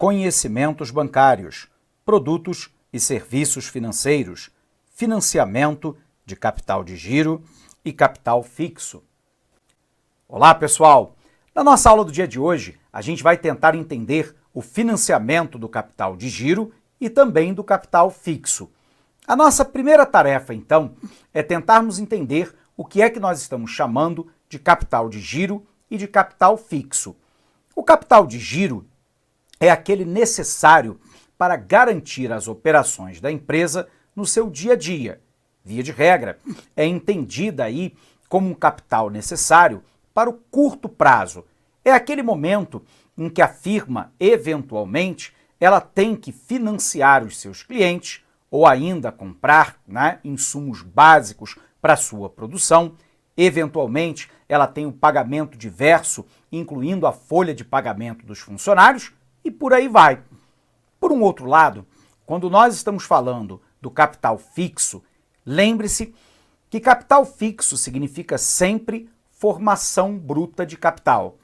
conhecimentos bancários, produtos e serviços financeiros, financiamento de capital de giro e capital fixo. Olá, pessoal! Na nossa aula do dia de hoje, a gente vai tentar entender o financiamento do capital de giro e também do capital fixo. A nossa primeira tarefa, então, é tentarmos entender o que é que nós estamos chamando de capital de giro e de capital fixo. O capital de giro é aquele necessário para garantir as operações da empresa no seu dia a dia. Via de regra, é entendida aí como um capital necessário para o curto prazo. É aquele momento em que a firma, eventualmente, ela tem que financiar os seus clientes ou ainda comprar, insumos básicos para a sua produção. Eventualmente, ela tem o pagamento diverso, incluindo a folha de pagamento dos funcionários, e por aí vai. Por um outro lado, quando nós estamos falando do capital fixo, lembre-se que capital fixo significa sempre formação bruta de capital.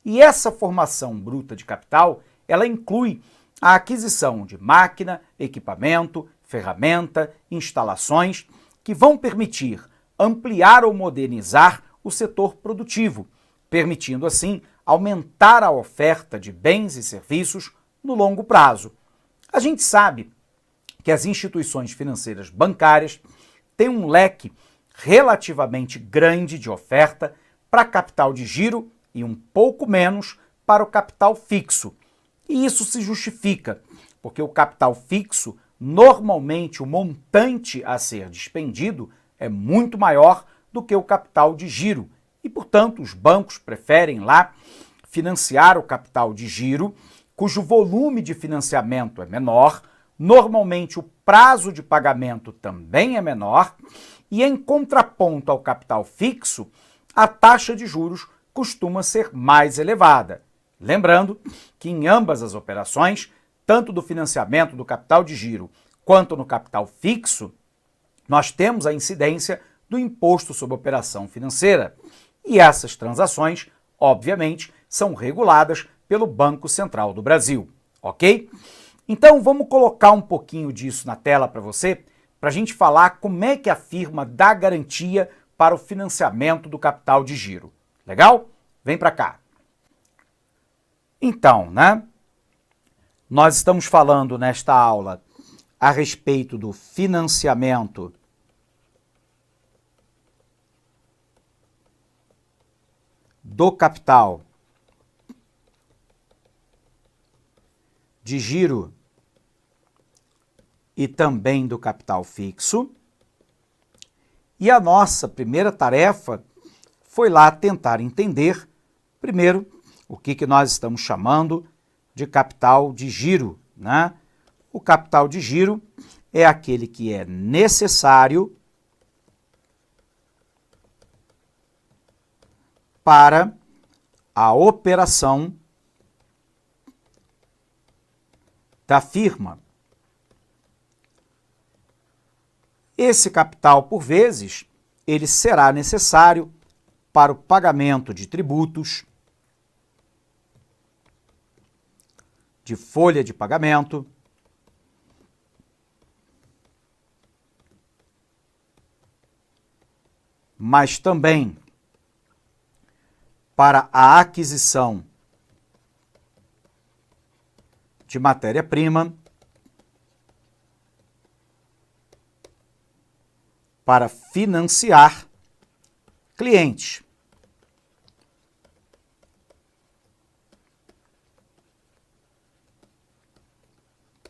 E essa formação bruta de capital, ela inclui a aquisição de máquina, equipamento, ferramenta, instalações que vão permitir ampliar ou modernizar o setor produtivo, permitindo assim aumentar a oferta de bens e serviços no longo prazo. A gente sabe que as instituições financeiras bancárias têm um leque relativamente grande de oferta para capital de giro e um pouco menos para o capital fixo. E isso se justifica, porque o capital fixo, normalmente o montante a ser despendido é muito maior do que o capital de giro. E, portanto, os bancos preferem lá financiar o capital de giro, cujo volume de financiamento é menor, normalmente o prazo de pagamento também é menor, e em contraponto ao capital fixo, a taxa de juros costuma ser mais elevada. Lembrando que em ambas as operações, tanto do financiamento do capital de giro quanto no capital fixo, nós temos a incidência do imposto sobre operação financeira. E essas transações, obviamente, são reguladas pelo Banco Central do Brasil, ok? Então vamos colocar um pouquinho disso na tela para você, para a gente falar como é que a firma dá garantia para o financiamento do capital de giro. Legal? Vem para cá. Então, nós estamos falando nesta aula a respeito do financiamento do capital de giro e também do capital fixo. E a nossa primeira tarefa foi lá tentar entender, primeiro, o que nós estamos chamando de capital de giro, O capital de giro é aquele que é necessário para a operação da firma. Esse capital, por vezes, ele será necessário para o pagamento de tributos, de folha de pagamento, mas também para a aquisição de matéria-prima, para financiar clientes.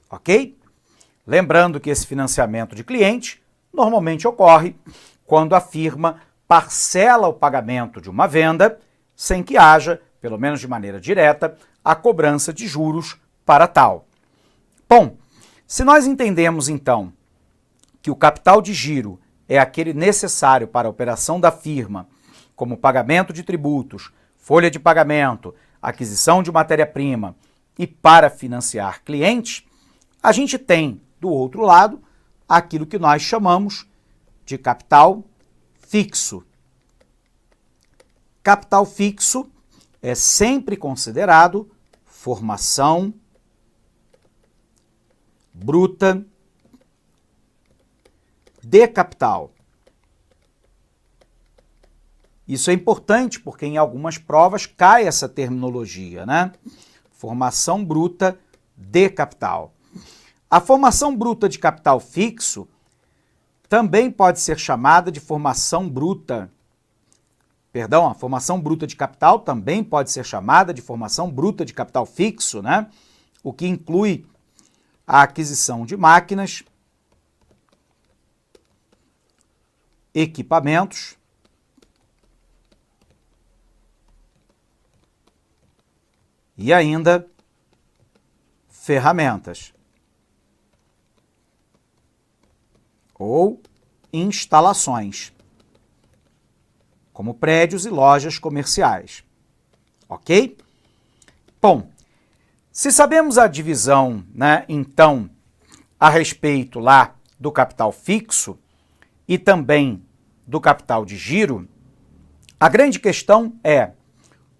Ok? Lembrando que esse financiamento de cliente normalmente ocorre quando a firma parcela o pagamento de uma venda sem que haja, pelo menos de maneira direta, a cobrança de juros para tal. Bom, se nós entendemos então que o capital de giro é aquele necessário para a operação da firma, como pagamento de tributos, folha de pagamento, aquisição de matéria-prima e para financiar clientes, a gente tem, do outro lado, aquilo que nós chamamos de capital fixo. Capital fixo é sempre considerado formação bruta de capital. Isso é importante porque em algumas provas cai essa terminologia, né? Formação bruta de capital. A formação bruta de capital fixo também pode ser chamada de formação bruta. Perdão, a formação bruta de capital também pode ser chamada de formação bruta de capital fixo, né? O que inclui a aquisição de máquinas, equipamentos, e ainda ferramentas ou instalações, como prédios e lojas comerciais. Ok? Bom, se sabemos a divisão, né, então, a respeito lá do capital fixo e também do capital de giro, a grande questão é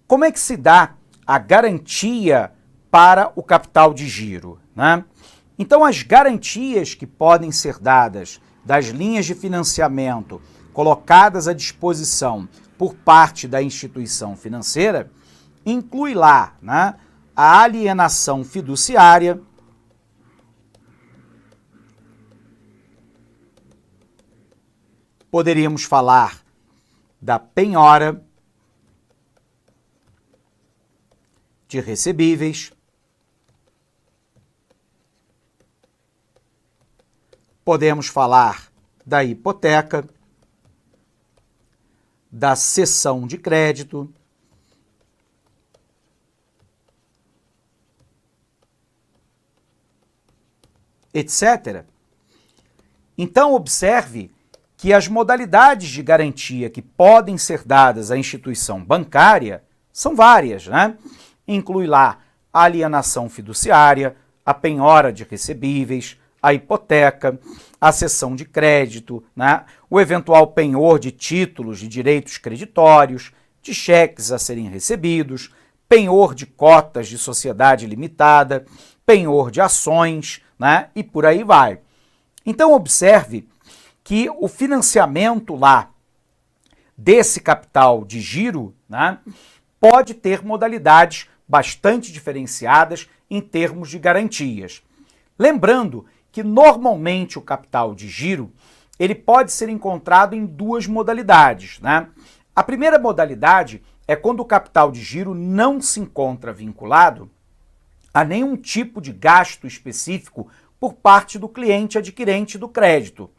como é que se dá a garantia para o capital de giro, né? Então, as garantias que podem ser dadas das linhas de financiamento colocadas à disposição por parte da instituição financeira inclui lá, né, a alienação fiduciária, poderíamos falar da penhora de recebíveis, podemos falar da hipoteca, da cessão de crédito, etc. Então, observe que as modalidades de garantia que podem ser dadas à instituição bancária são várias, né? Inclui lá a alienação fiduciária, a penhora de recebíveis, a hipoteca, a cessão de crédito, né? O eventual penhor de títulos de direitos creditórios, de cheques a serem recebidos, penhor de cotas de sociedade limitada, penhor de ações, né? E por aí vai. Então, observe que o financiamento lá desse capital de giro, né, pode ter modalidades bastante diferenciadas em termos de garantias. Lembrando que normalmente o capital de giro ele pode ser encontrado em duas modalidades, né? A primeira modalidade é quando o capital de giro não se encontra vinculado a nenhum tipo de gasto específico por parte do cliente adquirente do crédito.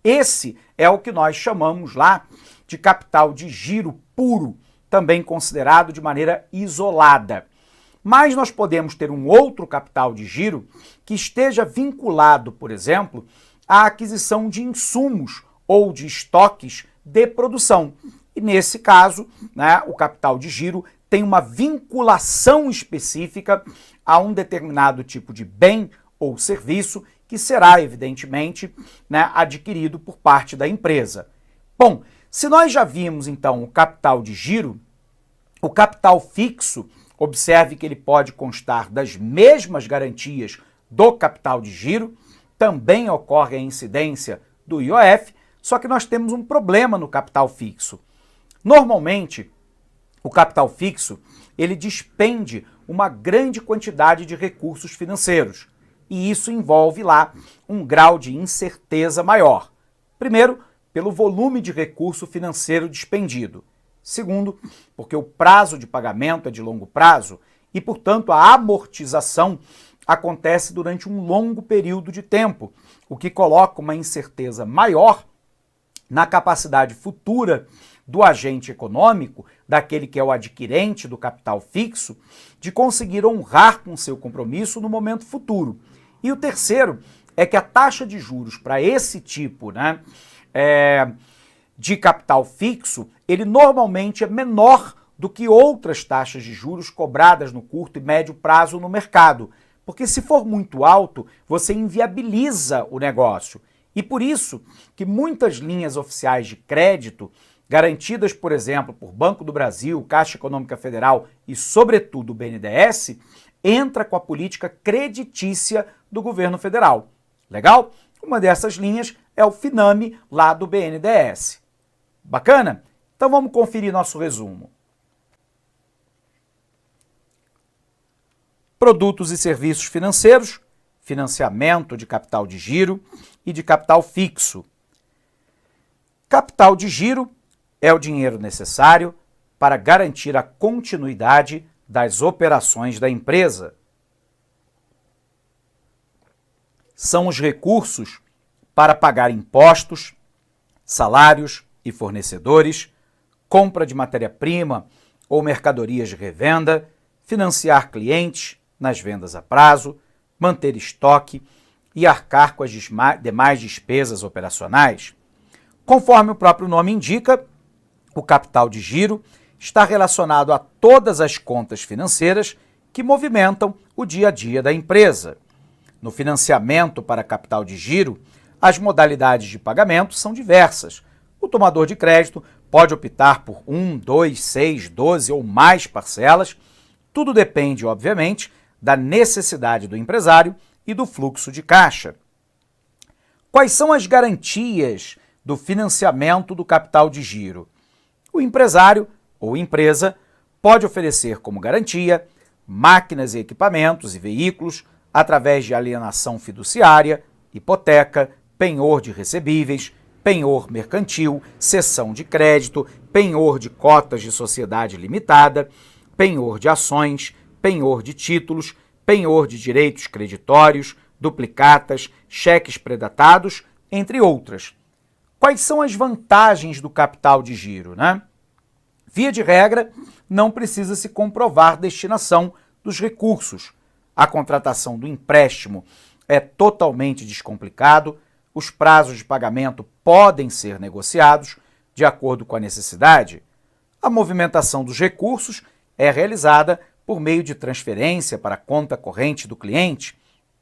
Esse é o que nós chamamos lá de capital de giro puro, também considerado de maneira isolada. Mas nós podemos ter um outro capital de giro que esteja vinculado, por exemplo, à aquisição de insumos ou de estoques de produção. E nesse caso, né, o capital de giro tem uma vinculação específica a um determinado tipo de bem ou serviço que será, evidentemente, né, adquirido por parte da empresa. Bom, se nós já vimos, então, o capital de giro, o capital fixo, observe que ele pode constar das mesmas garantias do capital de giro, também ocorre a incidência do IOF, só que nós temos um problema no capital fixo. Normalmente, o capital fixo, ele despende uma grande quantidade de recursos financeiros, e isso envolve lá um grau de incerteza maior. Primeiro, pelo volume de recurso financeiro despendido. Segundo, porque o prazo de pagamento é de longo prazo e, portanto, a amortização acontece durante um longo período de tempo, o que coloca uma incerteza maior na capacidade futura do agente econômico, daquele que é o adquirente do capital fixo, de conseguir honrar com seu compromisso no momento futuro. E o terceiro é que a taxa de juros para esse tipo, né, de capital fixo, ele normalmente é menor do que outras taxas de juros cobradas no curto e médio prazo no mercado, porque se for muito alto, você inviabiliza o negócio. E por isso que muitas linhas oficiais de crédito, garantidas, por exemplo, por Banco do Brasil, Caixa Econômica Federal e, sobretudo, o BNDES, entra com a política creditícia do governo federal. Legal? Uma dessas linhas é o Finame, lá do BNDES. Bacana? Então vamos conferir nosso resumo. Produtos e serviços financeiros, financiamento de capital de giro e de capital fixo. Capital de giro é o dinheiro necessário para garantir a continuidade das operações da empresa. São os recursos para pagar impostos, salários e fornecedores, compra de matéria-prima ou mercadorias de revenda, financiar clientes nas vendas a prazo, manter estoque e arcar com as demais despesas operacionais. Conforme o próprio nome indica, o capital de giro está relacionado a todas as contas financeiras que movimentam o dia a dia da empresa. No financiamento para capital de giro, as modalidades de pagamento são diversas. O tomador de crédito pode optar por 1, 2, 6, 12 ou mais parcelas. Tudo depende, obviamente, da necessidade do empresário e do fluxo de caixa. Quais são as garantias do financiamento do capital de giro? O empresário ou empresa pode oferecer como garantia máquinas e equipamentos e veículos através de alienação fiduciária, hipoteca, penhor de recebíveis, penhor mercantil, cessão de crédito, penhor de cotas de sociedade limitada, penhor de ações, penhor de títulos, penhor de direitos creditórios, duplicatas, cheques predatados, entre outras. Quais são as vantagens do capital de giro, né? Via de regra, não precisa se comprovar destinação dos recursos. A contratação do empréstimo é totalmente descomplicado, os prazos de pagamento podem ser negociados de acordo com a necessidade. A movimentação dos recursos é realizada por meio de transferência para a conta corrente do cliente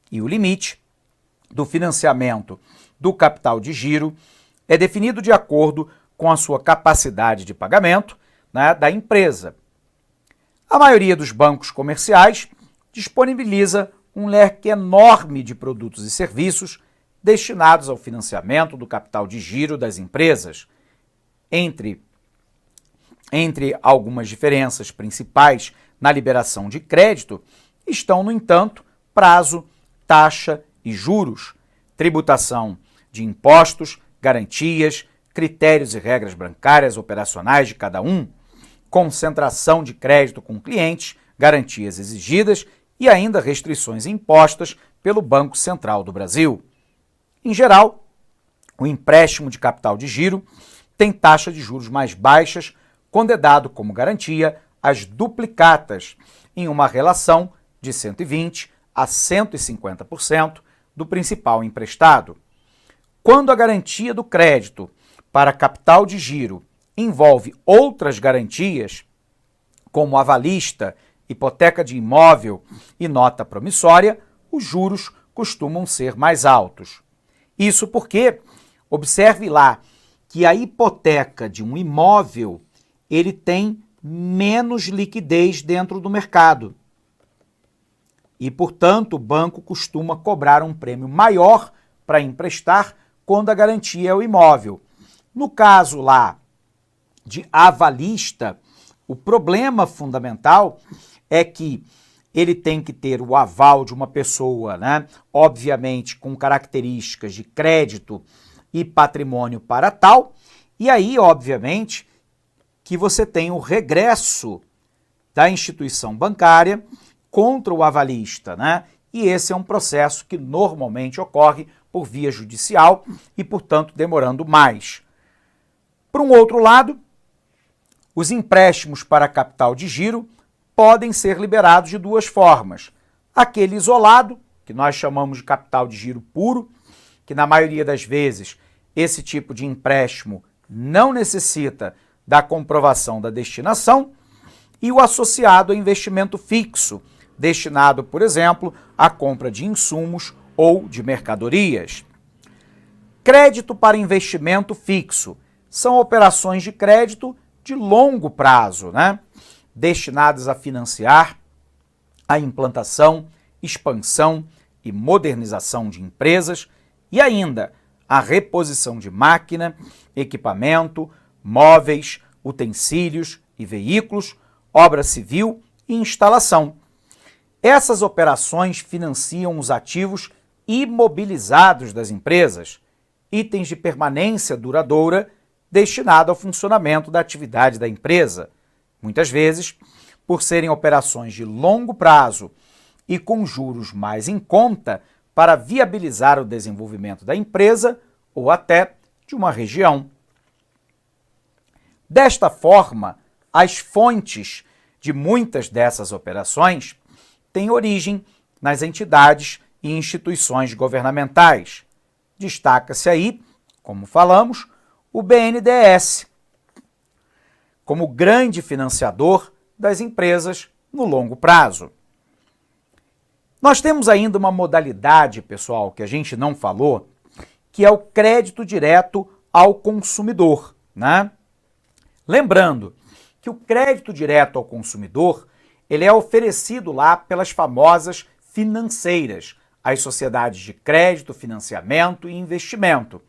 e o limite do financiamento do capital de giro é definido de acordo com a sua capacidade de pagamento, né, da empresa. A maioria dos bancos comerciais disponibiliza um leque enorme de produtos e serviços destinados ao financiamento do capital de giro das empresas. Entre algumas diferenças principais na liberação de crédito estão, no entanto, prazo, taxa e juros, tributação de impostos, garantias, critérios e regras bancárias operacionais de cada um, concentração de crédito com clientes, garantias exigidas e ainda restrições impostas pelo Banco Central do Brasil. Em geral, o empréstimo de capital de giro tem taxa de juros mais baixas quando é dado como garantia as duplicatas em uma relação de 120% a 150% do principal emprestado. Quando a garantia do crédito para capital de giro envolve outras garantias, como avalista, hipoteca de imóvel e nota promissória, os juros costumam ser mais altos. Isso porque, observe lá, que a hipoteca de um imóvel ele tem menos liquidez dentro do mercado. E, portanto, o banco costuma cobrar um prêmio maior para emprestar quando a garantia é o imóvel. No caso lá de avalista, o problema fundamental é que ele tem que ter o aval de uma pessoa, né? Obviamente com características de crédito e patrimônio para tal, e aí, obviamente, que você tem o regresso da instituição bancária contra o avalista, né? E esse é um processo que normalmente ocorre por via judicial e, portanto, demorando mais. Por um outro lado, os empréstimos para capital de giro podem ser liberados de duas formas. Aquele isolado, que nós chamamos de capital de giro puro, que na maioria das vezes esse tipo de empréstimo não necessita da comprovação da destinação, e o associado a investimento fixo, destinado, por exemplo, à compra de insumos ou de mercadorias. Crédito para investimento fixo são operações de crédito de longo prazo, né? Destinadas a financiar a implantação, expansão e modernização de empresas e ainda a reposição de máquina, equipamento, móveis, utensílios e veículos, obra civil e instalação. Essas operações financiam os ativos imobilizados das empresas, itens de permanência duradoura destinado ao funcionamento da atividade da empresa. Muitas vezes, por serem operações de longo prazo e com juros mais em conta para viabilizar o desenvolvimento da empresa ou até de uma região. Desta forma, as fontes de muitas dessas operações têm origem nas entidades e instituições governamentais. Destaca-se aí, como falamos, o BNDES, como grande financiador das empresas no longo prazo. Nós temos ainda uma modalidade, pessoal, que a gente não falou, que é o crédito direto ao consumidor, né? Lembrando que o crédito direto ao consumidor, ele é oferecido lá pelas famosas financeiras, as sociedades de crédito, financiamento e investimento.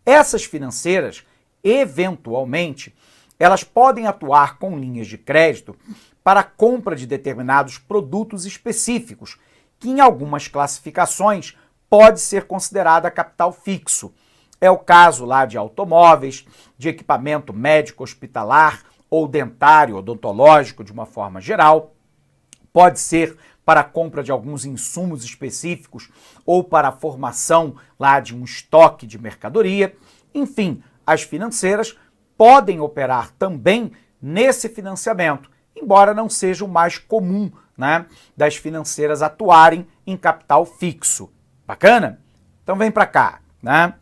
Essas financeiras, eventualmente, elas podem atuar com linhas de crédito para a compra de determinados produtos específicos, que em algumas classificações pode ser considerada capital fixo. É o caso lá de automóveis, de equipamento médico hospitalar ou dentário odontológico de uma forma geral. Pode ser para a compra de alguns insumos específicos ou para a formação lá de um estoque de mercadoria. Enfim, as financeiras podem operar também nesse financiamento, embora não seja o mais comum, né, das financeiras atuarem em capital fixo. Bacana? Então vem para cá, né?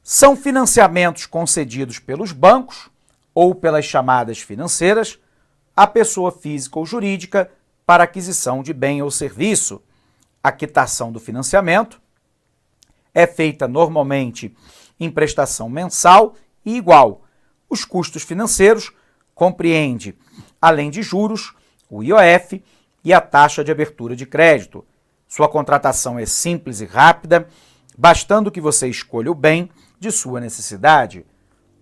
São financiamentos concedidos pelos bancos ou pelas chamadas financeiras à pessoa física ou jurídica para aquisição de bem ou serviço. A quitação do financiamento é feita normalmente em prestação mensal e igual. Os custos financeiros compreende, além de juros, o IOF e a taxa de abertura de crédito. Sua contratação é simples e rápida, bastando que você escolha o bem de sua necessidade.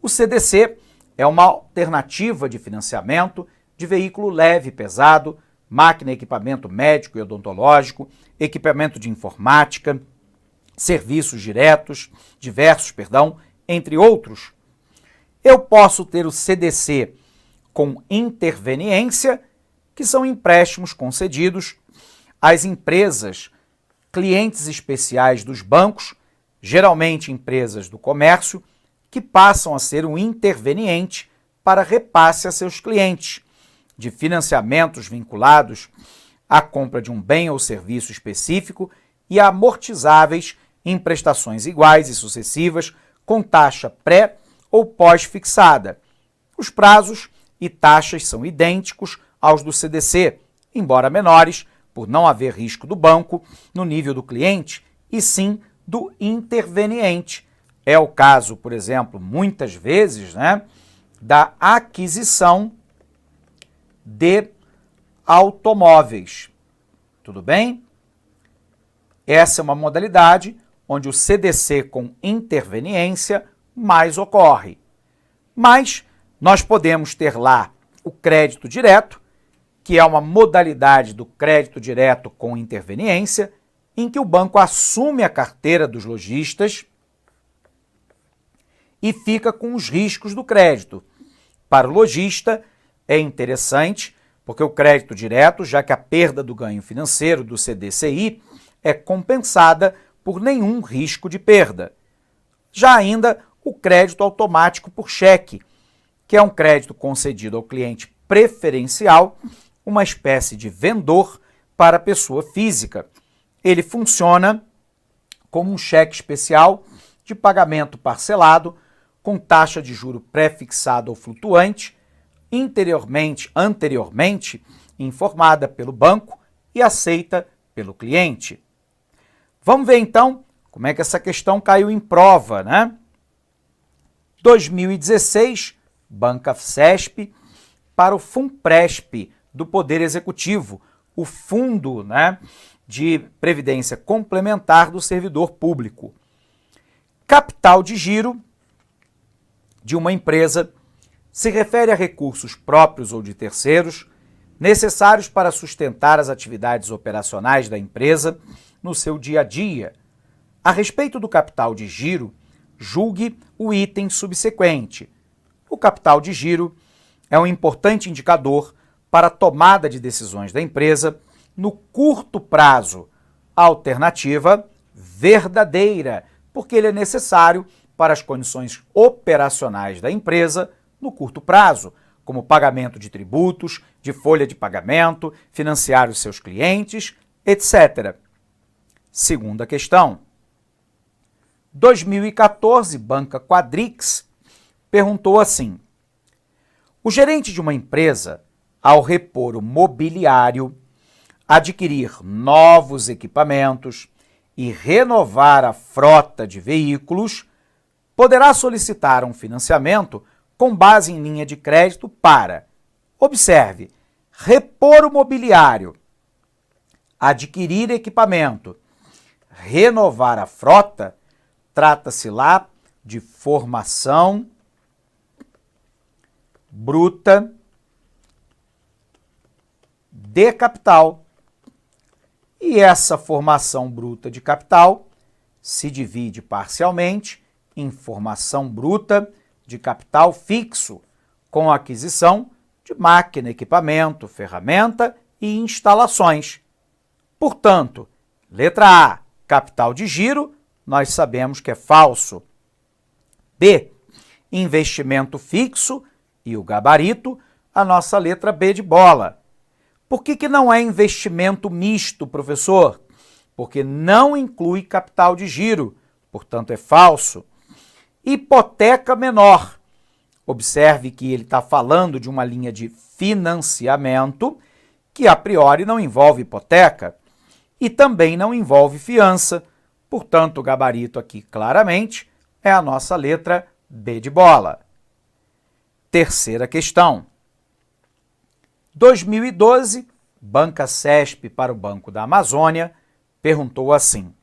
O CDC é uma alternativa de financiamento de veículo leve e pesado, máquina e equipamento médico e odontológico, equipamento de informática, serviços diversos, entre outros. Eu posso ter o CDC com interveniência, que são empréstimos concedidos às empresas, clientes especiais dos bancos, geralmente empresas do comércio, que passam a ser um interveniente para repasse a seus clientes, de financiamentos vinculados à compra de um bem ou serviço específico e amortizáveis em prestações iguais e sucessivas, com taxa pré ou pós-fixada. Os prazos e taxas são idênticos aos do CDC, embora menores, por não haver risco do banco no nível do cliente, e sim do interveniente. É o caso, por exemplo, muitas vezes, né, da aquisição de automóveis. Tudo bem? Essa é uma modalidade onde o CDC com interveniência mais ocorre. Mas nós podemos ter lá o crédito direto, que é uma modalidade do crédito direto com interveniência, em que o banco assume a carteira dos lojistas e fica com os riscos do crédito. Para o lojista é interessante, porque o crédito direto, já que a perda do ganho financeiro do CDCI é compensada por nenhum risco de perda. Já ainda o crédito automático por cheque, que é um crédito concedido ao cliente preferencial, uma espécie de vendor para a pessoa física. Ele funciona como um cheque especial de pagamento parcelado, com taxa de juro pré-fixada ou flutuante, anteriormente informada pelo banco e aceita pelo cliente. Vamos ver então como é que essa questão caiu em prova, né? 2016, Banca CESP para o FUNPRESP do Poder Executivo, o Fundo, de Previdência Complementar do Servidor Público. Capital de giro de uma empresa se refere a recursos próprios ou de terceiros necessários para sustentar as atividades operacionais da empresa no seu dia a dia. A respeito do capital de giro, julgue o item subsequente. O capital de giro é um importante indicador para a tomada de decisões da empresa no curto prazo. Alternativa verdadeira, porque ele é necessário para as condições operacionais da empresa no curto prazo, como pagamento de tributos, de folha de pagamento, financiar os seus clientes, etc. Segunda questão. 2014, Banca Quadrix perguntou assim: o gerente de uma empresa, ao repor o mobiliário, adquirir novos equipamentos e renovar a frota de veículos, poderá solicitar um financiamento com base em linha de crédito para, observe, repor o mobiliário, adquirir equipamento, renovar a frota. Trata-se lá de formação bruta de capital. E essa formação bruta de capital se divide parcialmente em formação bruta de capital fixo, com a aquisição de máquina, equipamento, ferramenta e instalações. Portanto, letra A, capital de giro, nós sabemos que é falso. B, investimento fixo e o gabarito, a nossa letra B de bola. Por que não é investimento misto, professor? Porque não inclui capital de giro, portanto é falso. Hipoteca menor. Observe que ele está falando de uma linha de financiamento que a priori não envolve hipoteca e também não envolve fiança. Portanto, o gabarito aqui claramente é a nossa letra B de bola. Terceira questão. 2012, Banca CESP para o Banco da Amazônia perguntou assim: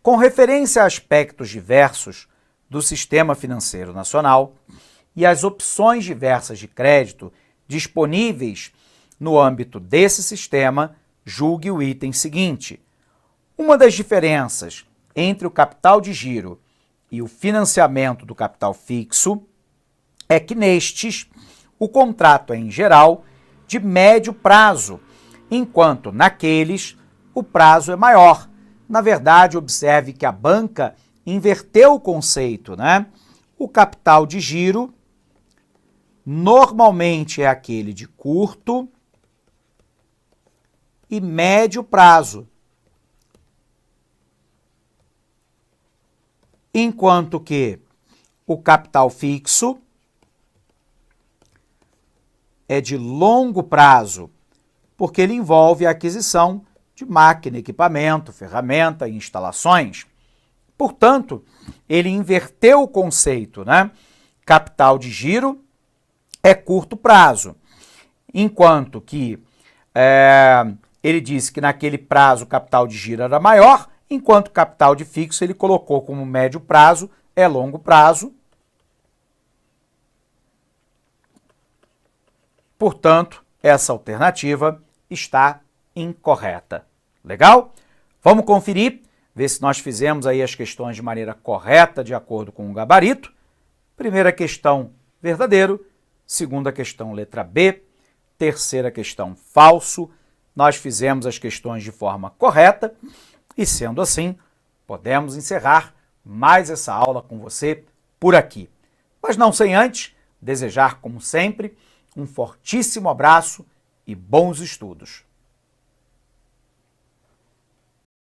com referência a aspectos diversos do sistema financeiro nacional e as opções diversas de crédito disponíveis no âmbito desse sistema, julgue o item seguinte. Uma das diferenças entre o capital de giro e o financiamento do capital fixo é que nestes o contrato é, em geral, de médio prazo, enquanto naqueles o prazo é maior. Na verdade, observe que a banca inverteu o conceito, O capital de giro normalmente é aquele de curto e médio prazo, enquanto que o capital fixo é de longo prazo, porque ele envolve a aquisição de máquina, equipamento, ferramenta e instalações. Portanto, ele inverteu o conceito, Capital de giro é curto prazo, enquanto que ele disse que naquele prazo o capital de giro era maior, enquanto capital de fixo ele colocou como médio prazo, é longo prazo. Portanto, essa alternativa está incorreta. Legal? Vamos conferir, ver se nós fizemos aí as questões de maneira correta, de acordo com o gabarito. Primeira questão, verdadeiro. Segunda questão, letra B. Terceira questão, falso. Nós fizemos as questões de forma correta e, sendo assim, podemos encerrar mais essa aula com você por aqui. Mas não sem antes desejar, como sempre, um fortíssimo abraço e bons estudos.